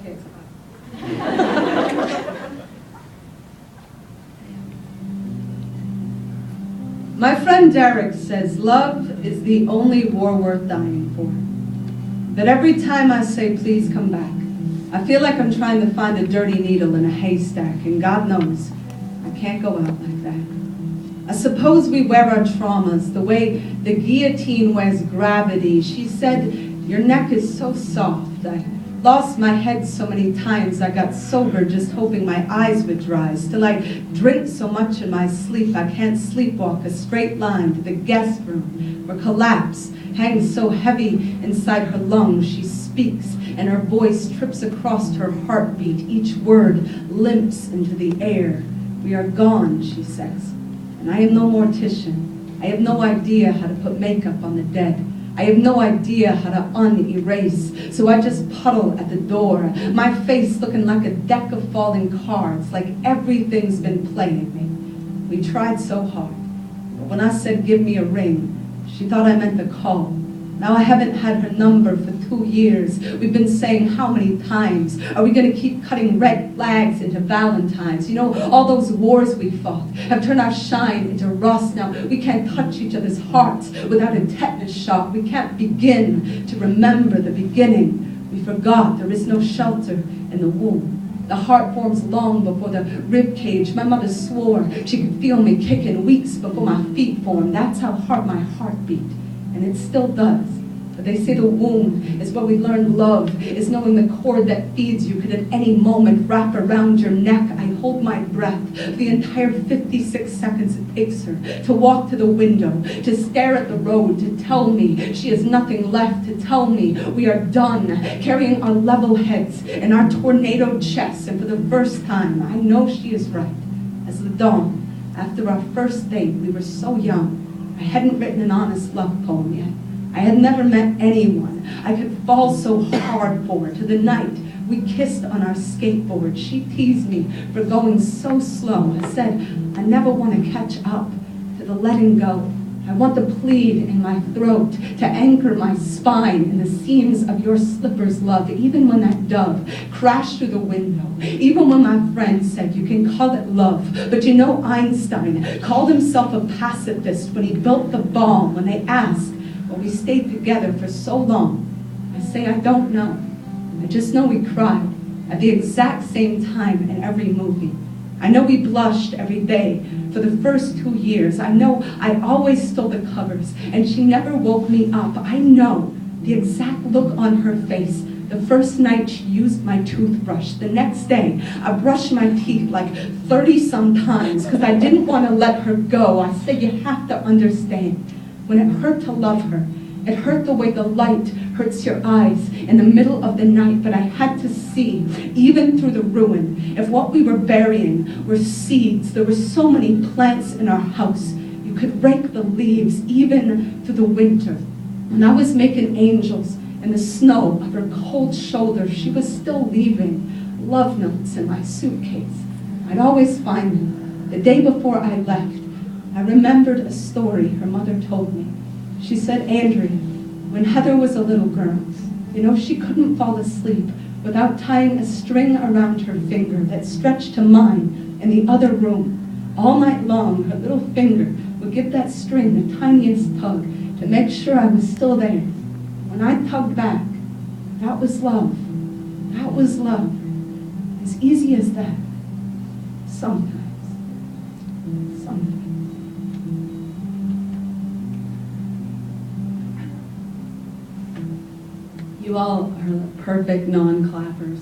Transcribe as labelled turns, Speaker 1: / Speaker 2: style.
Speaker 1: Okay, it's hot. My friend Derek says love is the only war worth dying for. But every time I say please come back, I feel like I'm trying to find a dirty needle in a haystack, and God knows I can't go out like that. I suppose we wear our traumas the way the guillotine wears gravity. She said, your neck is so soft. I lost my head so many times I got sober just hoping my eyes would dry. Still I drink so much in my sleep I can't sleepwalk a straight line to the guest room where collapse hangs so heavy inside her lungs. She speaks and her voice trips across her heartbeat. Each word limps into the air. We are gone, she says. And I am no mortician. I have no idea how to put makeup on the dead. I have no idea how to unerase, so I just puddle at the door, my face looking like a deck of falling cards, like everything's been playing me. We tried so hard, but when I said give me a ring, she thought I meant the call. Now I haven't had her number for 2 years. We've been saying how many times? Are we going to keep cutting red flags into Valentines? You know, all those wars we fought have turned our shine into rust. Now we can't touch each other's hearts without a tetanus shot. We can't begin to remember the beginning. We forgot there is no shelter in the womb. The heart forms long before the rib cage. My mother swore she could feel me kicking weeks before my feet formed. That's how hard my heart beat. And it still does. But they say the womb is where we learn love, is knowing the cord that feeds you could at any moment wrap around your neck. I hold my breath for the entire 56 seconds it takes her to walk to the window, to stare at the road, to tell me she has nothing left, to tell me we are done, carrying our level heads in our tornado chests. And for the first time, I know she is right. As the dawn, after our first date, we were so young. I hadn't written an honest love poem yet. I had never met anyone I could fall so hard for. To the night we kissed on our skateboard. She teased me for going so slow. I said, I never want to catch up to the letting go. I want the plead in my throat to anchor my spine in the seams of your slippers, love. Even when that dove crashed through the window, even when my friend said you can call it love, but you know Einstein called himself a pacifist when he built the bomb. When they asked, well, we stayed together for so long, I say I don't know. I just know we cried at the exact same time in every movie. I know we blushed every day for the first 2 years. I know I always stole the covers and she never woke me up. I know the exact look on her face the first night she used my toothbrush. The next day, I brushed my teeth like 30-some times because I didn't want to let her go. I said, you have to understand. When it hurt to love her, it hurt the way the light hurts your eyes in the middle of the night, but I had to see, even through the ruin, if what we were burying were seeds. There were so many plants in our house. You could rake the leaves even through the winter. When I was making angels in the snow of her cold shoulder, she was still leaving love notes in my suitcase. I'd always find them. The day before I left, I remembered a story her mother told me. She said, Andrea, when Heather was a little girl, you know, she couldn't fall asleep without tying a string around her finger that stretched to mine in the other room. All night long, her little finger would give that string the tiniest tug to make sure I was still there. When I tugged back, that was love. That was love. As easy as that. Sometimes. Sometimes. You all are perfect non-clappers.